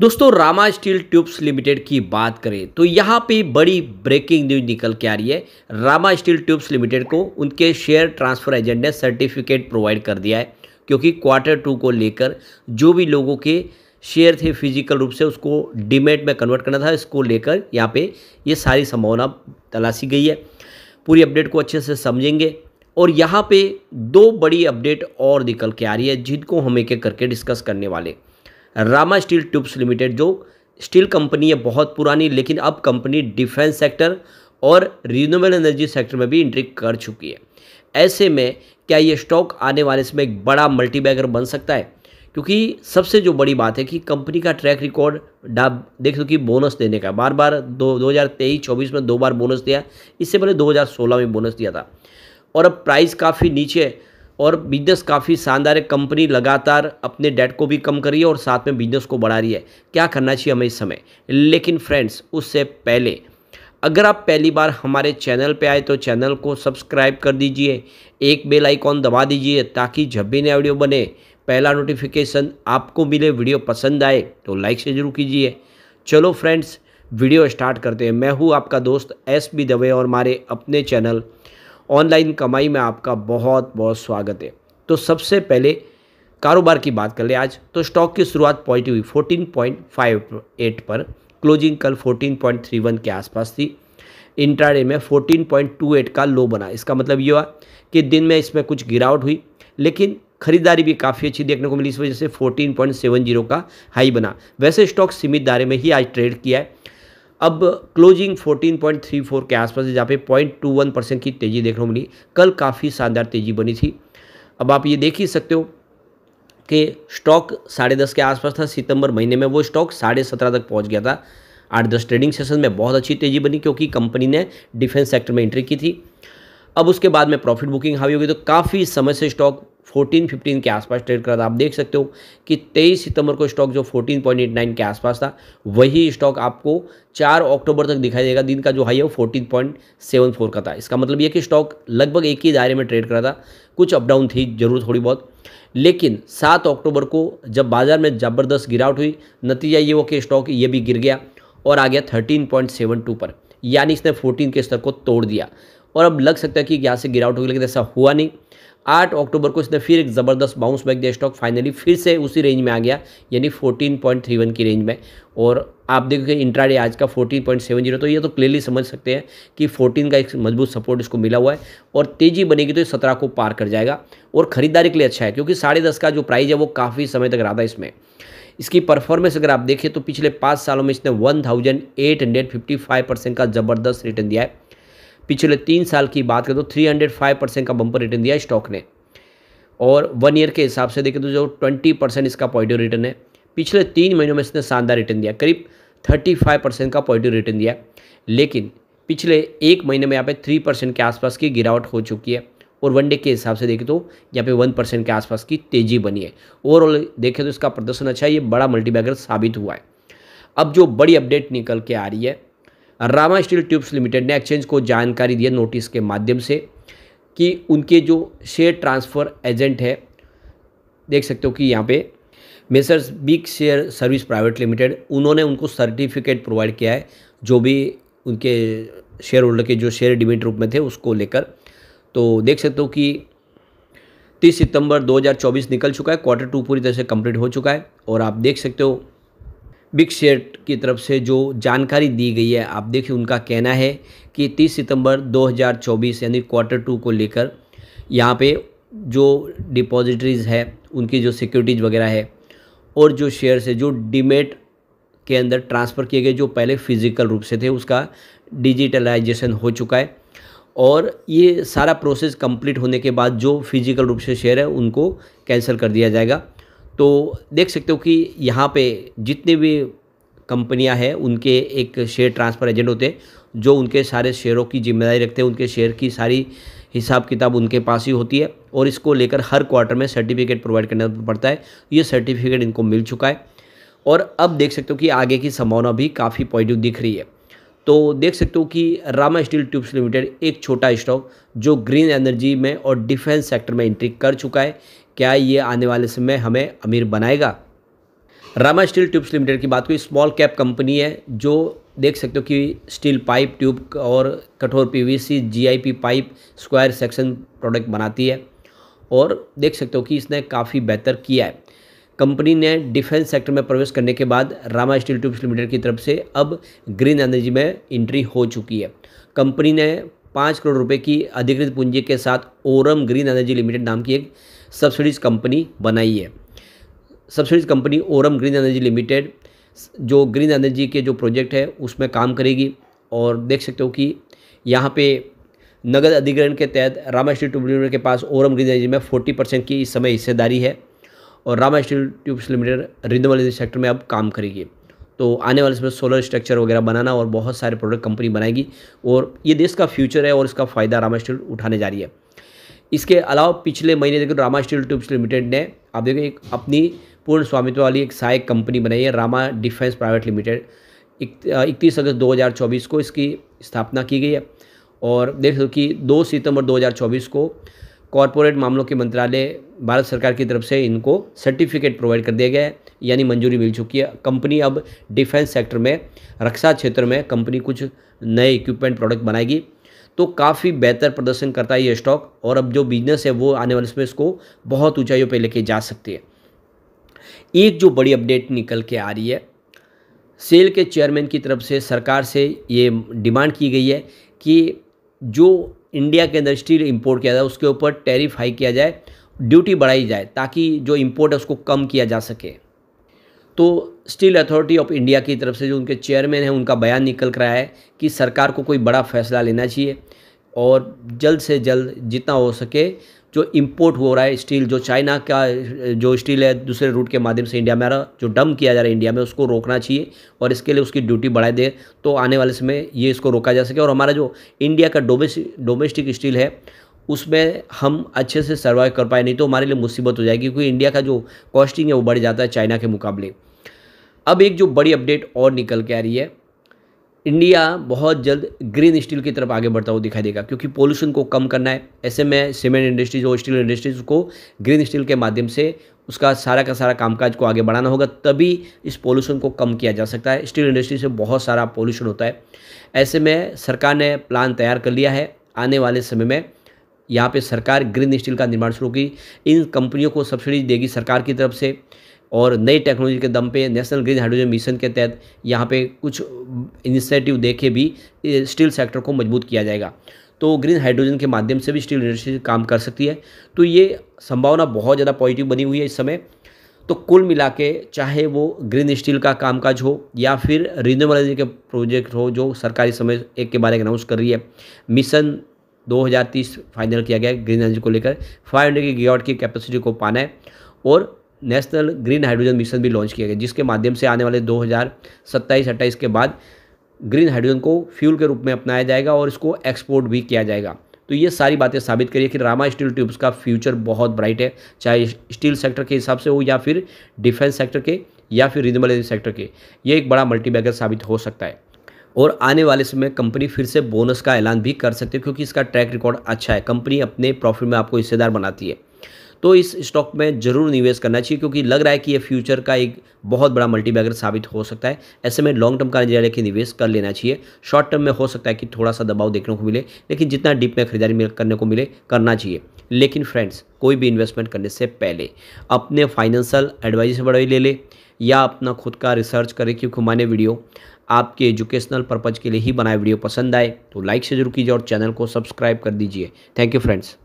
दोस्तों Rama steel tubes limited की बात करें तो यहाँ पे बड़ी ब्रेकिंग न्यूज निकल के आ रही है। रामा स्टील ट्यूब्स लिमिटेड को उनके शेयर ट्रांसफर एजेंट ने सर्टिफिकेट प्रोवाइड कर दिया है, क्योंकि क्वार्टर टू को लेकर जो भी लोगों के शेयर थे फिजिकल रूप से उसको डीमेट में कन्वर्ट करना था, इसको लेकर यहाँ पे ये सारी संभावना तलाशी गई है। पूरी अपडेट को अच्छे से समझेंगे और यहाँ पे दो बड़ी अपडेट और निकल के आ रही है जिनको हम एक एक करके डिस्कस करने वाले। रामा स्टील ट्यूब्स लिमिटेड जो स्टील कंपनी है बहुत पुरानी, लेकिन अब कंपनी डिफेंस सेक्टर और रिन्यूएबल एनर्जी सेक्टर में भी एंट्री कर चुकी है। ऐसे में क्या ये स्टॉक आने वाले समय एक बड़ा मल्टीबैगर बन सकता है? क्योंकि सबसे जो बड़ी बात है कि कंपनी का ट्रैक रिकॉर्ड देख लो कि बोनस देने का बार बार 2023-24 में 2 बार बोनस दिया, इससे पहले 2016 में बोनस दिया था और अब प्राइस काफ़ी नीचे है और बिजनेस काफ़ी शानदार है। कंपनी लगातार अपने डेट को भी कम कर रही है और साथ में बिजनेस को बढ़ा रही है। क्या करना चाहिए हमें इस समय? लेकिन फ्रेंड्स उससे पहले अगर आप पहली बार हमारे चैनल पे आए तो चैनल को सब्सक्राइब कर दीजिए, एक बेल आइकॉन दबा दीजिए ताकि जब भी नया वीडियो बने पहला नोटिफिकेशन आपको मिले। वीडियो पसंद आए तो लाइक से जरूर कीजिए। चलो फ्रेंड्स वीडियो स्टार्ट करते हैं। मैं हूँ आपका दोस्त एस बी दवे और हमारे अपने चैनल ऑनलाइन कमाई में आपका बहुत बहुत स्वागत है। तो सबसे पहले कारोबार की बात कर ले। आज तो स्टॉक की शुरुआत पॉजिटिव हुई 14.58 पर, क्लोजिंग कल 14.31 के आसपास थी। इंट्राडे में 14.28 का लो बना। इसका मतलब ये हुआ कि दिन में इसमें कुछ गिरावट हुई, लेकिन खरीदारी भी काफ़ी अच्छी देखने को मिली, इस वजह से 14.70 का हाई बना। वैसे स्टॉक सीमित दायरे में ही आज ट्रेड किया है। अब क्लोजिंग 14.34 के आसपास है, जहाँ पे 0.21% की तेज़ी देखने को मिली। कल काफ़ी शानदार तेज़ी बनी थी। अब आप ये देख ही सकते हो कि स्टॉक 10:30 के आसपास था सितंबर महीने में, वो स्टॉक 17.5 तक पहुंच गया था। 8-10 ट्रेडिंग सेशन में बहुत अच्छी तेज़ी बनी क्योंकि कंपनी ने डिफेंस सेक्टर में एंट्री की थी। अब उसके बाद में प्रॉफिट बुकिंग हावी हो गई, तो काफ़ी समय से स्टॉक 14-15 के आसपास ट्रेड कर रहा था। आप देख सकते हो कि 23 सितंबर को स्टॉक जो 14.89 के आसपास था, वही स्टॉक आपको 4 अक्टूबर तक दिखाई देगा। दिन का जो हाई है वो 14.74 का था। इसका मतलब ये कि स्टॉक लगभग एक ही दायरे में ट्रेड कर रहा था। कुछ अप डाउन थी जरूर थोड़ी बहुत, लेकिन 7 अक्टूबर को जब बाजार में ज़बरदस्त गिरावट हुई, नतीजा ये हो कि स्टॉक ये भी गिर गया और आ गया 13.72 पर, यानी इसने 14 के स्तर को तोड़ दिया। और अब लग सकता है कि यहाँ से गिरावट होगी, लेकिन ऐसा हुआ नहीं। 8 अक्टूबर को इसने फिर एक ज़बरदस्त बाउंस बैक दिया। स्टॉक फाइनली फिर से उसी रेंज में आ गया, यानी 14.31 की रेंज में। और आप देखोगे इंट्राडे आज का 14.70, तो ये तो क्लियरली समझ सकते हैं कि 14 का एक मजबूत सपोर्ट इसको मिला हुआ है और तेज़ी बनेगी तो 17 को पार कर जाएगा और ख़रीदारी के लिए अच्छा है, क्योंकि 10.5 का जो प्राइस है वो काफ़ी समय तक रहा था। इसमें इसकी परफॉर्मेंस अगर आप देखें तो पिछले 5 सालों में इसने 1855% का ज़बरदस्त रिटर्न दिया है। पिछले 3 साल की बात करें तो 305% का बम्पर रिटर्न दिया स्टॉक ने, और 1 ईयर के हिसाब से देखें तो जो 20% इसका पॉजिटिव रिटर्न है। पिछले 3 महीनों में इसने शानदार रिटर्न दिया, करीब 35% का पॉजिटिव रिटर्न दिया। लेकिन पिछले 1 महीने में यहाँ पे 3% के आसपास की गिरावट हो चुकी है और वनडे के हिसाब से देखें तो यहाँ पे 1% के आसपास की तेज़ी बनी है। ओवरऑल देखें तो इसका प्रदर्शन अच्छा है, ये बड़ा मल्टीबैगर साबित हुआ है। अब जो बड़ी अपडेट निकल के आ रही है, रामा स्टील ट्यूब्स लिमिटेड ने एक्सचेंज को जानकारी दी है नोटिस के माध्यम से कि उनके जो शेयर ट्रांसफ़र एजेंट है, देख सकते हो कि यहाँ पे messrs big share service private limited, उन्होंने उनको सर्टिफिकेट प्रोवाइड किया है जो भी उनके शेयर होल्डर के जो शेयर डिमेट रूप में थे उसको लेकर। तो देख सकते हो कि 30 सितंबर 2024 निकल चुका है, क्वार्टर टू पूरी तरह से कंप्लीट हो चुका है। और आप देख सकते हो बिग शेयर की तरफ से जो जानकारी दी गई है, आप देखिए उनका कहना है कि 30 सितंबर 2024 यानी क्वार्टर टू को लेकर यहाँ पे जो डिपॉजिटरीज है उनकी जो सिक्योरिटीज़ वगैरह है और जो शेयर्स है जो डीमेट के अंदर ट्रांसफ़र किए गए जो पहले फिजिकल रूप से थे, उसका डिजिटलाइजेशन हो चुका है। और ये सारा प्रोसेस कंप्लीट होने के बाद जो फिजिकल रूप से शेयर है उनको कैंसिल कर दिया जाएगा। तो देख सकते हो कि यहाँ पे जितने भी कंपनियां हैं उनके एक शेयर ट्रांसफ़र एजेंट होते हैं जो उनके सारे शेयरों की जिम्मेदारी रखते हैं। उनके शेयर की सारी हिसाब किताब उनके पास ही होती है और इसको लेकर हर क्वार्टर में सर्टिफिकेट प्रोवाइड करना पड़ता है। ये सर्टिफिकेट इनको मिल चुका है और अब देख सकते हो कि आगे की संभावना भी काफ़ी पॉजिटिव दिख रही है। तो देख सकते हो कि रामा स्टील ट्यूब्स लिमिटेड एक छोटा स्टॉक जो ग्रीन एनर्जी में और डिफेंस सेक्टर में एंट्री कर चुका है, क्या ये आने वाले समय हमें अमीर बनाएगा? रामा स्टील ट्यूब्स लिमिटेड की बात करें, स्मॉल कैप कंपनी है जो देख सकते हो कि स्टील पाइप, ट्यूब और कठोर PVC, GIP pipe, square section product बनाती है और देख सकते हो कि इसने काफ़ी बेहतर किया है। कंपनी ने डिफेंस सेक्टर में प्रवेश करने के बाद रामा स्टील ट्यूब्स लिमिटेड की तरफ से अब ग्रीन एनर्जी में एंट्री हो चुकी है। कंपनी ने 5 करोड़ रुपए की अधिकृत पूंजी के साथ ओरम ग्रीन एनर्जी लिमिटेड नाम की एक सब्सिडीज कंपनी बनाई है। Subsidies company Oram green energy limited जो ग्रीन एनर्जी के जो प्रोजेक्ट है उसमें काम करेगी और देख सकते हो कि यहाँ पे नगद अधिग्रहण के तहत रामा स्टील ट्यूब्स लिमिटेड के पास ओरम ग्रीन एनर्जी में 40% की इस समय हिस्सेदारी है और Rama steel tubes limited renewable energy sector में अब काम करेगी। तो आने वाले समय सोलर स्ट्रक्चर वगैरह बनाना और बहुत सारे प्रोडक्ट कंपनी बनाएगी और ये देश का फ्यूचर है और इसका फ़ायदा रामा स्टील उठाने जा रही है। इसके अलावा पिछले महीने देखो रामा स्टील ट्यूब्स लिमिटेड ने आप देखो एक अपनी पूर्ण स्वामित्व वाली एक सहायक कंपनी बनाई है, रामा डिफेंस प्राइवेट लिमिटेड। 31 अगस्त 2024 को इसकी स्थापना की गई है और देख लो कि 2 सितंबर 2024 को कॉरपोरेट मामलों के मंत्रालय भारत सरकार की तरफ से इनको सर्टिफिकेट प्रोवाइड कर दिया गया है, यानी मंजूरी मिल चुकी है। कंपनी अब डिफेंस सेक्टर में, रक्षा क्षेत्र में कंपनी कुछ नए इक्विपमेंट प्रोडक्ट बनाएगी। तो काफ़ी बेहतर प्रदर्शन करता है ये स्टॉक और अब जो बिजनेस है वो आने वाले समय इसको बहुत ऊंचाइयों पे लेके जा सकती है। एक जो बड़ी अपडेट निकल के आ रही है, सेल के चेयरमैन की तरफ से सरकार से ये डिमांड की गई है कि जो इंडिया के अंदर स्टील इंपोर्ट किया जाए उसके ऊपर टैरिफ हाई किया जाए, ड्यूटी बढ़ाई जाए ताकि जो इंपोर्ट है उसको कम किया जा सके। तो स्टील अथॉरिटी ऑफ इंडिया की तरफ से जो उनके चेयरमैन हैं उनका बयान निकल कर आया है कि सरकार को कोई बड़ा फैसला लेना चाहिए और जल्द से जल्द जितना हो सके जो इंपोर्ट हो रहा है स्टील, जो चाइना का जो स्टील है दूसरे रूट के माध्यम से इंडिया में आ रहा, जो डंप किया जा रहा है इंडिया में, उसको रोकना चाहिए और इसके लिए उसकी ड्यूटी बढ़ा दे तो आने वाले समय ये इसको रोका जा सके और हमारा जो इंडिया का डोमेस्टिक स्टील है उसमें हम अच्छे से सर्वाइव कर पाए, नहीं तो हमारे लिए मुसीबत हो जाएगी क्योंकि इंडिया का जो कॉस्टिंग है वो बढ़ जाता है चाइना के मुकाबले। अब एक जो बड़ी अपडेट और निकल के आ रही है, इंडिया बहुत जल्द ग्रीन स्टील की तरफ आगे बढ़ता हुआ दिखाई देगा क्योंकि पोल्यूशन को कम करना है। ऐसे में सीमेंट इंडस्ट्रीज और स्टील इंडस्ट्रीज को ग्रीन स्टील के माध्यम से उसका सारा का सारा कामकाज को आगे बढ़ाना होगा, तभी इस पोल्यूशन को कम किया जा सकता है। स्टील इंडस्ट्री से बहुत सारा पोल्यूशन होता है। ऐसे में सरकार ने प्लान तैयार कर लिया है, आने वाले समय में यहाँ पे सरकार ग्रीन स्टील का निर्माण शुरू की, इन कंपनियों को सब्सिडी देगी सरकार की तरफ से और नई टेक्नोलॉजी के दम पे नेशनल ग्रीन हाइड्रोजन मिशन के तहत यहाँ पे कुछ इनिशिएटिव देके भी स्टील सेक्टर को मजबूत किया जाएगा। तो ग्रीन हाइड्रोजन के माध्यम से भी स्टील इंडस्ट्री काम कर सकती है। तो ये संभावना बहुत ज़्यादा पॉजिटिव बनी हुई है इस समय। तो कुल मिला के चाहे वो ग्रीन स्टील का कामकाज हो या फिर रिन्यूएबल एनर्जी के प्रोजेक्ट हो जो सरकारी समय एक के बाद एक अनाउंस कर रही है, मिशन 2030 फाइनल किया गया है ग्रीन एनर्जी को लेकर, 500 गीगावाट की कैपेसिटी को पाना है और नेशनल ग्रीन हाइड्रोजन मिशन भी लॉन्च किया गया जिसके माध्यम से आने वाले 2027-28 के बाद ग्रीन हाइड्रोजन को फ्यूल के रूप में अपनाया जाएगा और इसको एक्सपोर्ट भी किया जाएगा। तो ये सारी बातें साबित करिए कि रामा स्टील ट्यूब्स का फ्यूचर बहुत ब्राइट है, चाहे स्टील सेक्टर के हिसाब से हो या फिर डिफेंस सेक्टर के या फिर रिन्यूएबल एनर्जी सेक्टर के। ये एक बड़ा मल्टीबैगर साबित हो सकता है और आने वाले समय कंपनी फिर से बोनस का ऐलान भी कर सकती है क्योंकि इसका ट्रैक रिकॉर्ड अच्छा है। कंपनी अपने प्रॉफिट में आपको हिस्सेदार बनाती है। तो इस स्टॉक में जरूर निवेश करना चाहिए क्योंकि लग रहा है कि ये फ्यूचर का एक बहुत बड़ा मल्टीबैगर साबित हो सकता है। ऐसे में लॉन्ग टर्म का नजरिया लेके निवेश कर लेना चाहिए। शॉर्ट टर्म में हो सकता है कि थोड़ा सा दबाव देखने को मिले, लेकिन जितना डीप में खरीदारी करने को मिले करना चाहिए। लेकिन फ्रेंड्स, कोई भी इन्वेस्टमेंट करने से पहले अपने फाइनेंशियल एडवाइजर से बड़ाई ले ले या अपना खुद का रिसर्च करें क्योंकि हमारे वीडियो आपके एजुकेशनल पर्पज़ के लिए ही बनाए। वीडियो पसंद आए तो लाइक से जरूर कीजिए और चैनल को सब्सक्राइब कर दीजिए। Thank you friends.